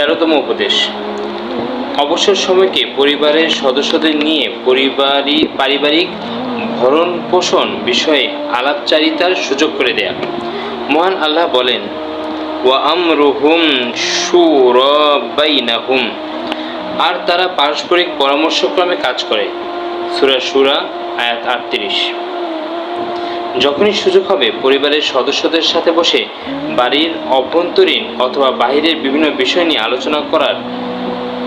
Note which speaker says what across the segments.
Speaker 1: 13তম উপদেশ। অবসর সময়কে পরিবারের সদস্যদের নিয়ে পারিবারিক ভরণ পোষণ বিষয়ে আলাপচারিতার সুযোগ করে দেয়া। মহান আল্লাহ বলেন, ওয়া আমরুহুম শুরা বাইনাহুম, আর তারা পারস্পরিক পরামর্শক্রমে কাজ করে। সূরা সূরা আয়াত 38। যখনই সুযোগ হবে পরিবারের সদস্যদের সাথে বসে বাড়ির অভ্যন্তরীণ অথবা বাহিরের বিভিন্ন বিষয় নিয়ে আলোচনা করার,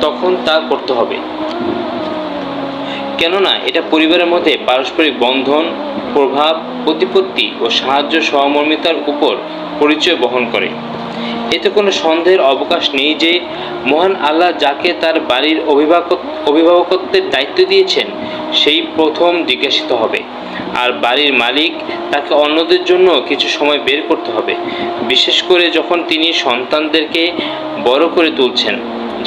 Speaker 1: তখন তা করতে হবে। কেননা এটা পরিবারের মধ্যে পারস্পরিক বন্ধন, প্রভাব, প্রতিপত্তি ও সাহায্য সহমর্মিতার উপর পরিচয় বহন করে। এতে কোনো সন্দেহের অবকাশ নেই যে মহান আল্লাহ যাকে তার বাড়ির অভিভাবকত্বের দায়িত্ব দিয়েছেন সেই প্রথম জিজ্ঞাসিত হবে, আর বাড়ির মালিক তাকে অন্যদের জন্য কিছু সময় বের করতে হবে, বিশেষ করে যখন তিনি সন্তানদেরকে বড় করে তুলছেন,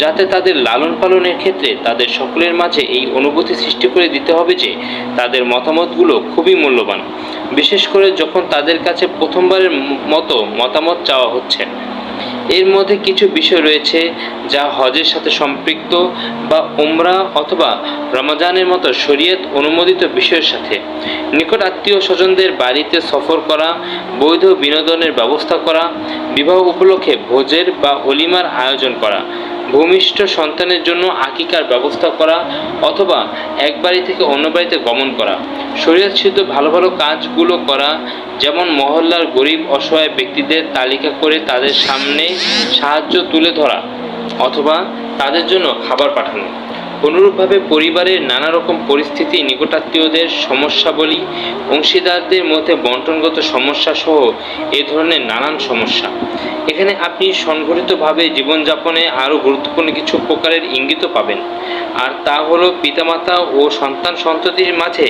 Speaker 1: যাতে তাদের লালন পালনের ক্ষেত্রে তাদের সকলের মাঝে এই অনুভূতি সৃষ্টি করে দিতে হবে যে তাদের মতামতগুলো খুবই মূল্যবান, বিশেষ করে যখন তাদের কাছে প্রথমবারের মতো মতামত চাওয়া হচ্ছে। এর মধ্যে কিছু বিষয় রয়েছে যা হজের সাথে সম্পৃক্ত বা উমরা অথবা রমজানের মতো শরীয়ত অনুমোদিত বিষয়ের সাথে। নিকট আত্মীয় স্বজনদের বাড়িতে সফর করা, বৈধ বিনোদনের ব্যবস্থা করা, বিবাহ উপলক্ষে ভোজের বা অলিমার আয়োজন করা, ভূমিষ্ঠ সন্তানের জন্য আকিকার ব্যবস্থা করা অথবা এক বাড়ি থেকে অন্য বাড়িতে গমন করা, শরীয়তসিদ্ধ ভালো ভালো কাজগুলো করা, যেমন মহল্লার গরিব অসহায় ব্যক্তিদের তালিকা করে তাদের সামনে সাহায্য তুলে ধরা অথবা তাদের জন্য খাবার পাঠানো। অনুরূপভাবে পরিবারের নানা রকম পরিস্থিতি, নিকটাত্মীয়দের সমস্যাবলী, অংশীদারদের মধ্যে বন্টনগত সমস্যা সহ এ ধরনের নানান সমস্যা। এখানে আপনি সংগঠিতভাবে জীবনযাপনে আরও গুরুত্বপূর্ণ কিছু প্রকারের ইঙ্গিত পাবেন, আর তা হলো পিতামাতা ও সন্তান সন্ততির মাঝে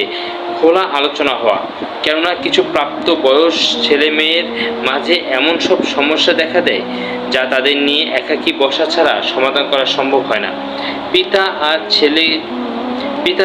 Speaker 1: খোলা আলোচনা হওয়া। কেননা কিছু প্রাপ্ত বয়স ছেলে মেয়ের মাঝে এমন সব সমস্যা দেখা দেয় যা তাদের নিয়ে একাকী বসা ছাড়া সমাধান করা সম্ভব হয় না। পিতা